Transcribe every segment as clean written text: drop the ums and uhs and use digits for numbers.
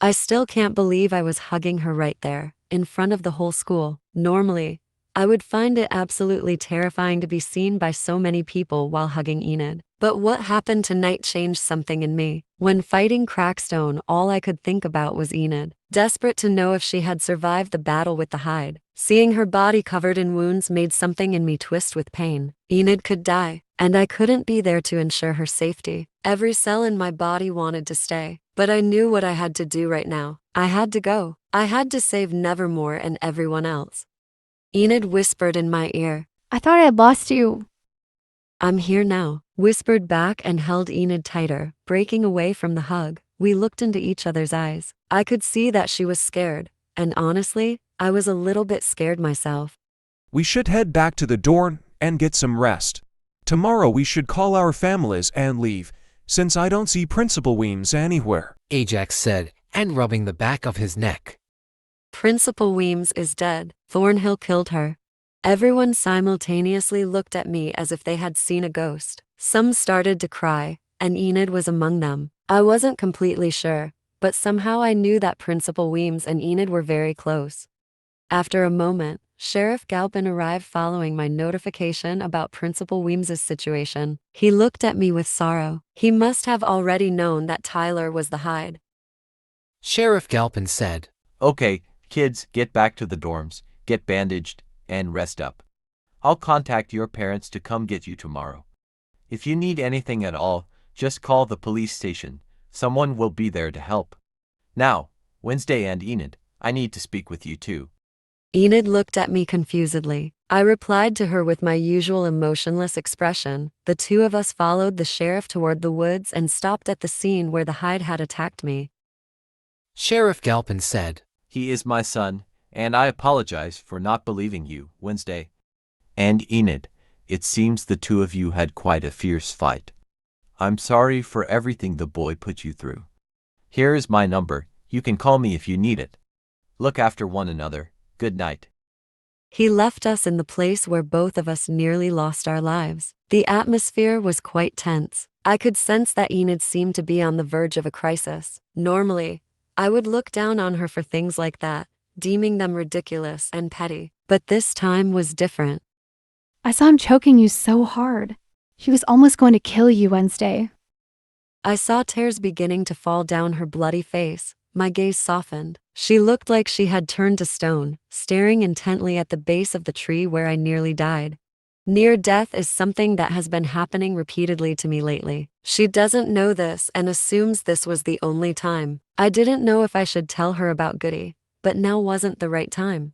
I still can't believe I was hugging her right there, in front of the whole school. Normally, I would find it absolutely terrifying to be seen by so many people while hugging Enid. But what happened tonight changed something in me. When fighting Crackstone, all I could think about was Enid. Desperate to know if she had survived the battle with the hide. Seeing her body covered in wounds made something in me twist with pain. Enid could die, and I couldn't be there to ensure her safety. Every cell in my body wanted to stay, but I knew what I had to do right now. I had to go. I had to save Nevermore and everyone else. Enid whispered in my ear. I thought I had lost you. I'm here now, whispered back and held Enid tighter, breaking away from the hug. We looked into each other's eyes. I could see that she was scared, and honestly, I was a little bit scared myself. We should head back to the dorm and get some rest. Tomorrow we should call our families and leave, since I don't see Principal Weems anywhere, Ajax said, and rubbing the back of his neck. Principal Weems is dead. Thornhill killed her. Everyone simultaneously looked at me as if they had seen a ghost. Some started to cry, and Enid was among them. I wasn't completely sure, but somehow I knew that Principal Weems and Enid were very close. After a moment, Sheriff Galpin arrived following my notification about Principal Weems's situation. He looked at me with sorrow. He must have already known that Tyler was the hide. Sheriff Galpin said, Okay, kids, get back to the dorms, get bandaged, and rest up. I'll contact your parents to come get you tomorrow. If you need anything at all, just call the police station. Someone will be there to help. Now, Wednesday and Enid, I need to speak with you too. Enid looked at me confusedly. I replied to her with my usual emotionless expression. The two of us followed the sheriff toward the woods and stopped at the scene where the hide had attacked me. Sheriff Galpin said, He is my son, and I apologize for not believing you, Wednesday. And Enid, it seems the two of you had quite a fierce fight. I'm sorry for everything the boy put you through. Here is my number, you can call me if you need it. Look after one another. Good night. He left us in the place where both of us nearly lost our lives. The atmosphere was quite tense. I could sense that Enid seemed to be on the verge of a crisis. Normally, I would look down on her for things like that, deeming them ridiculous and petty. But this time was different. I saw him choking you so hard. He was almost going to kill you Wednesday. I saw tears beginning to fall down her bloody face. My gaze softened. She looked like she had turned to stone, staring intently at the base of the tree where I nearly died. Near death is something that has been happening repeatedly to me lately. She doesn't know this and assumes this was the only time. I didn't know if I should tell her about Goody, but now wasn't the right time.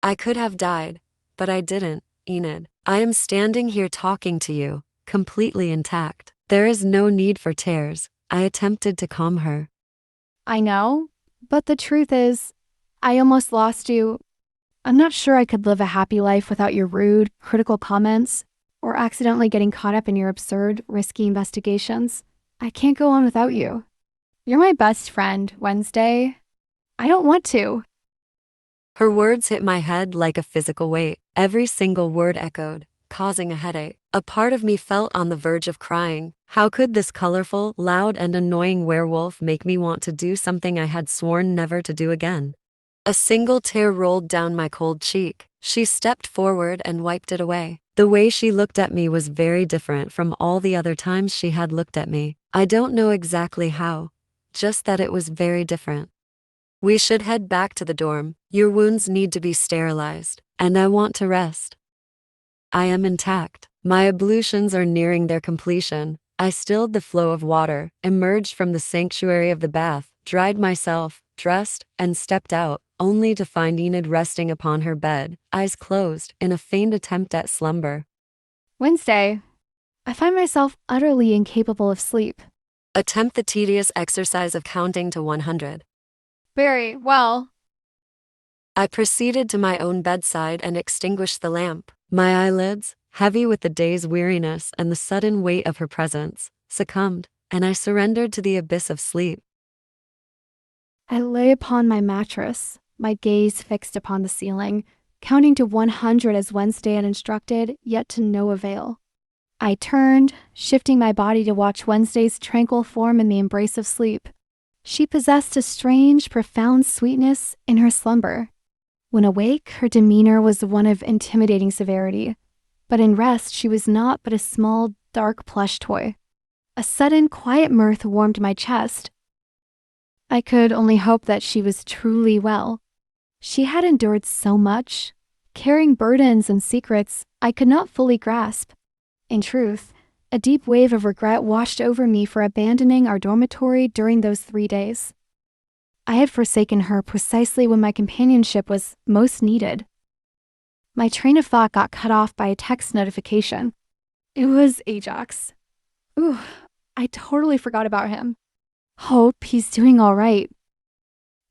I could have died, but I didn't, Enid. I am standing here talking to you, completely intact. There is no need for tears. I attempted to calm her. I know, but the truth is, I almost lost you. I'm not sure I could live a happy life without your rude, critical comments, or accidentally getting caught up in your absurd, risky investigations. I can't go on without you. You're my best friend, Wednesday. I don't want to. Her words hit my head like a physical weight. Every single word echoed, causing a headache. A part of me felt on the verge of crying. How could this colorful, loud, and annoying werewolf make me want to do something I had sworn never to do again? A single tear rolled down my cold cheek. She stepped forward and wiped it away. The way she looked at me was very different from all the other times she had looked at me. I don't know exactly how, just that it was very different. We should head back to the dorm. Your wounds need to be sterilized, and I want to rest. I am intact. My ablutions are nearing their completion. I stilled the flow of water, emerged from the sanctuary of the bath, dried myself, dressed, and stepped out, only to find Enid resting upon her bed, eyes closed, in a faint attempt at slumber. Wednesday, I find myself utterly incapable of sleep. Attempt the tedious exercise of counting to 100. Very well. I proceeded to my own bedside and extinguished the lamp. My eyelids, heavy with the day's weariness and the sudden weight of her presence, succumbed, and I surrendered to the abyss of sleep. I lay upon my mattress, my gaze fixed upon the ceiling, counting to 100 as Wednesday had instructed, yet to no avail. I turned, shifting my body to watch Wednesday's tranquil form in the embrace of sleep. She possessed a strange, profound sweetness in her slumber. When awake, her demeanor was one of intimidating severity, but in rest she was naught but a small, dark plush toy. A sudden, quiet mirth warmed my chest. I could only hope that she was truly well. She had endured so much, carrying burdens and secrets I could not fully grasp. In truth, a deep wave of regret washed over me for abandoning our dormitory during those 3 days. I had forsaken her precisely when my companionship was most needed. My train of thought got cut off by a text notification. It was Ajax. Ooh, I totally forgot about him. Hope he's doing all right.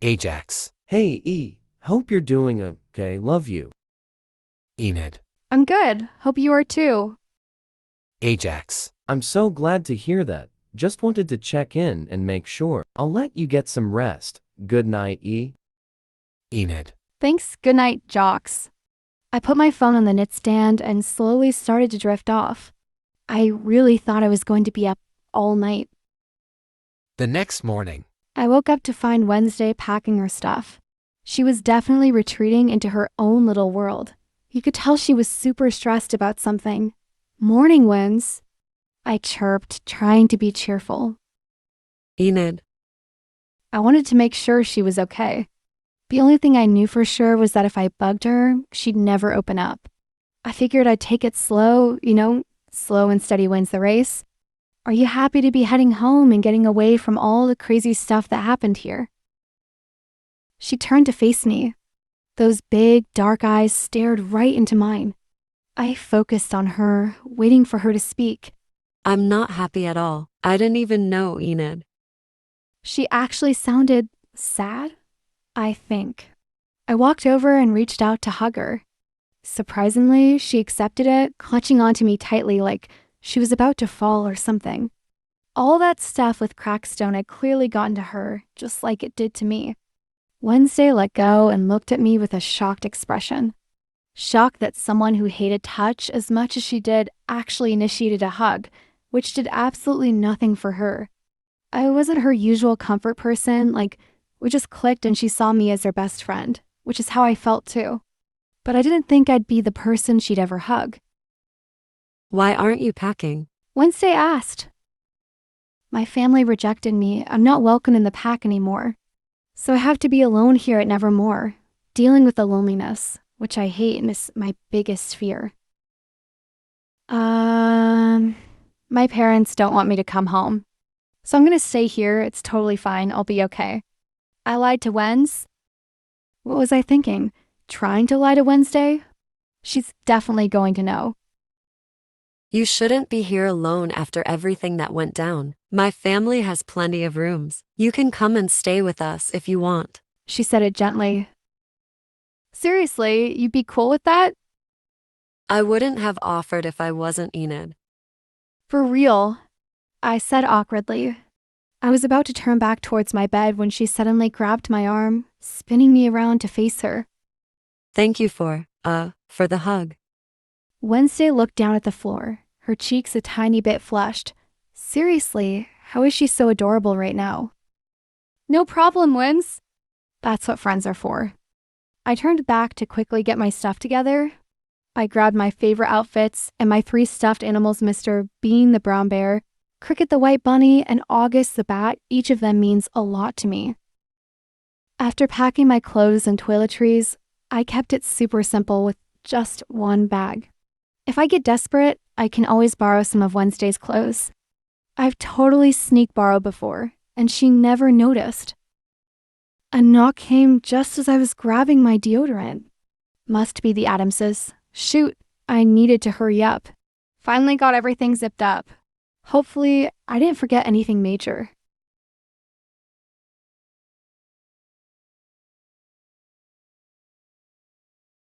Ajax. Hey, E. Hope you're doing okay. Love you. Enid. I'm good. Hope you are too. Ajax. I'm so glad to hear that. Just wanted to check in and make sure. I'll let you get some rest. Good night, E. Enid. Thanks. Good night, Jocks. I put my phone on the nightstand and slowly started to drift off. I really thought I was going to be up all night. The next morning. I woke up to find Wednesday packing her stuff. She was definitely retreating into her own little world. You could tell she was super stressed about something. Morning, Wens. I chirped, trying to be cheerful. Enid. I wanted to make sure she was okay. The only thing I knew for sure was that if I bugged her, she'd never open up. I figured I'd take it slow, slow and steady wins the race. Are you happy to be heading home and getting away from all the crazy stuff that happened here? She turned to face me. Those big, dark eyes stared right into mine. I focused on her, waiting for her to speak. I'm not happy at all. I didn't even know, Enid. She actually sounded sad, I think. I walked over and reached out to hug her. Surprisingly, she accepted it, clutching onto me tightly like she was about to fall or something. All that stuff with Crackstone had clearly gotten to her, just like it did to me. Wednesday let go and looked at me with a shocked expression. Shocked that someone who hated touch as much as she did actually initiated a hug, which did absolutely nothing for her. I wasn't her usual comfort person, we just clicked and she saw me as her best friend, which is how I felt too. But I didn't think I'd be the person she'd ever hug. Why aren't you packing? Wednesday asked. My family rejected me. I'm not welcome in the pack anymore. So I have to be alone here at Nevermore, dealing with the loneliness, which I hate and is my biggest fear. My parents don't want me to come home. So I'm gonna stay here. It's totally fine. I'll be okay. I lied to Wens. What was I thinking? Trying to lie to Wednesday? She's definitely going to know. You shouldn't be here alone after everything that went down. My family has plenty of rooms. You can come and stay with us if you want. She said it gently. Seriously, you'd be cool with that? I wouldn't have offered if I wasn't Enid. For real, I said awkwardly. I was about to turn back towards my bed when she suddenly grabbed my arm, spinning me around to face her. Thank you for the hug. Wednesday looked down at the floor, her cheeks a tiny bit flushed. Seriously, how is she so adorable right now? No problem, Wens. That's what friends are for. I turned back to quickly get my stuff together. I grabbed my favorite outfits and my 3 stuffed animals, Mr. Bean the brown bear, Cricket the white bunny, and August the bat. Each of them means a lot to me. After packing my clothes and toiletries, I kept it super simple with just one bag. If I get desperate, I can always borrow some of Wednesday's clothes. I've totally sneak borrowed before, and she never noticed. A knock came just as I was grabbing my deodorant. Must be the Adamses. Shoot, I needed to hurry up. Finally got everything zipped up. Hopefully, I didn't forget anything major.